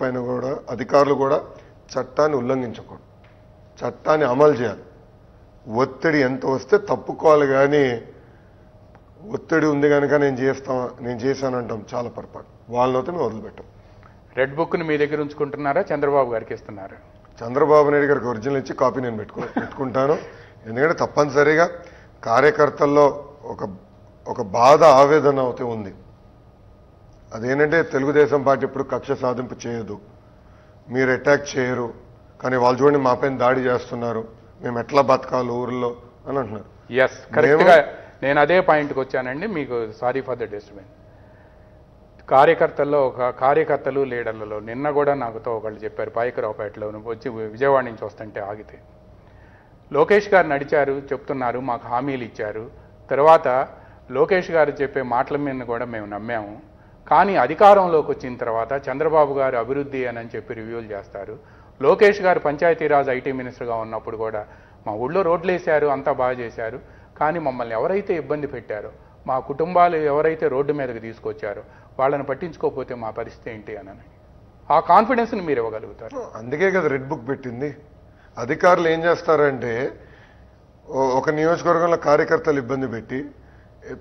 పైన కూడా అధికారులు కూడా చట్టాన్ని ఉల్లంఘించకూడదు, చట్టాన్ని అమలు చేయాలి. ఒత్తిడి ఎంత వస్తే తప్పుకోవాలి, కానీ ఒత్తిడి ఉంది కనుక నేను చేశానంటాం చాలా పొరపాటు. వాళ్ళనైతే మేము వదిలిపెట్టాం. రెడ్ బుక్ని మీ దగ్గర ఉంచుకుంటున్నారా, చంద్రబాబు గారికి ఇస్తున్నారా? చంద్రబాబు నాయుడు గారికి ఒరిజినల్ ఇచ్చి కాపీ నేను పెట్టుకుంటాను. ఎందుకంటే తప్పనిసరిగా కార్యకర్తల్లో ఒక బాధ ఆవేదన అయితే ఉంది. అదేంటంటే తెలుగుదేశం పార్టీ ఇప్పుడు కక్ష సాధింపు చేయదు, మీరు అటాక్ చేయరు, కానీ వాళ్ళు చూడండి మా పైన దాడి చేస్తున్నారు, మేము ఎట్లా బతకాలి ఊర్లో అని అంటున్నారు. ఎస్, కరెక్ట్గా నేను అదే పాయింట్కి వచ్చానండి. మీకు సారీ ఫర్ ద డిస్టర్బెన్స్. కార్యకర్తలు లీడర్లలో నిన్న కూడా నాకుతో ఒకళ్ళు చెప్పారు, పాయకరావుపేటలో వచ్చి విజయవాడ నుంచి వస్తుంటే ఆగితే లోకేష్ గారు నడిచారు, చెప్తున్నారు, మాకు హామీలు ఇచ్చారు. తర్వాత లోకేష్ గారు చెప్పే మాటల మీద కూడా మేము నమ్మాము. కానీ అధికారంలోకి వచ్చిన తర్వాత చంద్రబాబు గారు అభివృద్ధి అని చెప్పి రివ్యూలు చేస్తారు. లోకేష్ గారు పంచాయతీరాజ్ ఐటీ మినిస్టర్గా ఉన్నప్పుడు కూడా మా ఊళ్ళో రోడ్లు వేశారు, అంతా బాగా చేశారు. కానీ మమ్మల్ని ఎవరైతే ఇబ్బంది పెట్టారో, మా కుటుంబాలు ఎవరైతే రోడ్డు మీదకి తీసుకొచ్చారో వాళ్ళని పట్టించుకోకపోతే మా పరిస్థితి ఏంటి అని ఆ కాన్ఫిడెన్స్ని మీరు ఇవ్వగలుగుతారు. అందుకే కదా రెడ్ బుక్ పెట్టింది. అధికారులు ఏం చేస్తారంటే ఒక నియోజకవర్గంలో కార్యకర్తలు ఇబ్బంది పెట్టి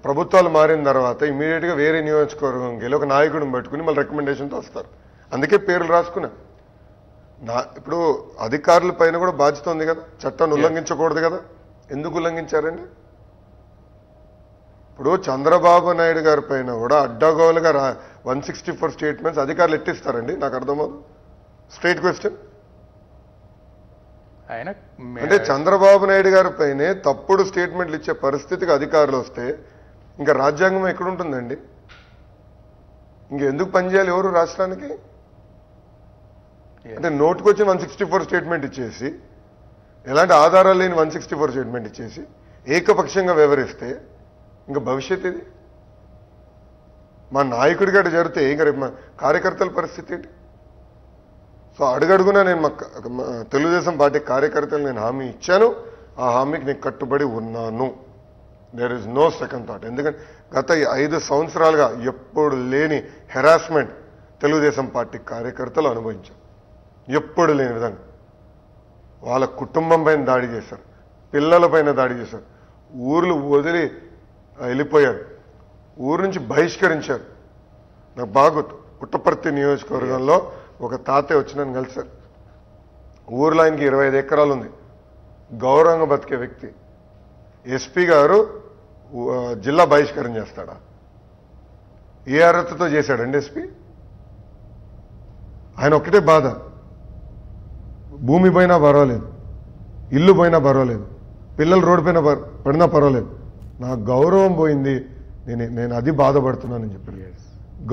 ప్రభుత్వాలు మారిన తర్వాత ఇమీడియట్గా వేరే నియోజకవర్గంకి వెళ్ళి ఒక నాయకుడిని పట్టుకుని మళ్ళీ రికమెండేషన్తో వస్తారు. అందుకే పేర్లు రాసుకున్నా. ఇప్పుడు అధికారుల పైన కూడా బాధ్యత ఉంది కదా, చట్టాన్ని ఉల్లంఘించకూడదు కదా. ఎందుకు ఉల్లంఘించారండి? ఇప్పుడు చంద్రబాబు నాయుడు గారి పైన కూడా అడ్డగోలుగా 164 స్టేట్మెంట్స్ అధికారులు ఎట్టిస్తారండి? నాకు అర్థమవుతుంది. Straight question. అంటే చంద్రబాబు నాయుడు గారి పైనే తప్పుడు స్టేట్మెంట్లు ఇచ్చే పరిస్థితికి అధికారులు వస్తే ఇంకా రాజ్యాంగం ఎక్కడుంటుందండి? ఇంకెందుకు పనిచేయాలి ఎవరు రాష్ట్రానికి? అంటే నోటుకొచ్చిన 164 స్టేట్మెంట్ ఇచ్చేసి, ఎలాంటి ఆధారాలు లేని 164 స్టేట్మెంట్ ఇచ్చేసి ఏకపక్షంగా వివరిస్తే ఇంకా భవిష్యత్ ఇది. మా నాయకుడి గడ జరిగితే ఇంకా రేపు మా కార్యకర్తల పరిస్థితి ఏంటి? సో అడుగడుగునా నేను మా తెలుగుదేశం పార్టీ కార్యకర్తలు నేను హామీ ఇచ్చాను, ఆ హామీకి నేను కట్టుబడి ఉన్నాను. There is no second thought. ఎందుకంటే గత 5 సంవత్సరాలుగా ఎప్పుడు లేని హెరాస్మెంట్ తెలుగుదేశం పార్టీ కార్యకర్తలు అనుభవించారు. ఎప్పుడు లేని విధంగా వాళ్ళ కుటుంబం పైన దాడి చేశారు, పిల్లల పైన దాడి చేశారు, ఊర్లు వదిలి వెళ్ళిపోయారు, ఊరు నుంచి బహిష్కరించారు. నాకు బాగా గుర్తు, పుట్టపర్తి నియోజకవర్గంలో ఒక తాతయ్య వచ్చి నన్ను కలిశారు. ఊర్లో ఆయనకి 25 ఎకరాలు ఉంది, గౌరవంగా బతికే వ్యక్తి. ఎస్పీ గారు జిల్లా బహిష్కరణ చేస్తాడా? ఏ అర్హతతో చేశాడండి ఎస్పీ? ఆయన ఒక్కటే బాధ, భూమి పోయినా పర్వాలేదు, ఇల్లు పోయినా పర్వాలేదు, పిల్లలు రోడ్డు పైన పడినా పర్వాలేదు, నా గౌరవం పోయింది, నేను అది బాధపడుతున్నానని చెప్పారు.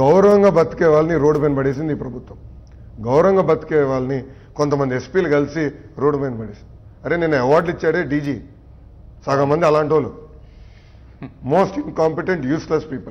గౌరవంగా బతికే వాళ్ళని రోడ్డు పైన పడేసింది ఈ ప్రభుత్వం. గౌరవంగా బతికే వాళ్ళని కొంతమంది ఎస్పీలు కలిసి రోడ్డు పైన పడేసింది. అరే నేను అవార్డులు ఇచ్చాడే డీజీ, సగం మంది అలాంటి వాళ్ళు, మోస్ట్ ఇన్కాంపిటెంట్ యూస్లెస్ పీపుల్.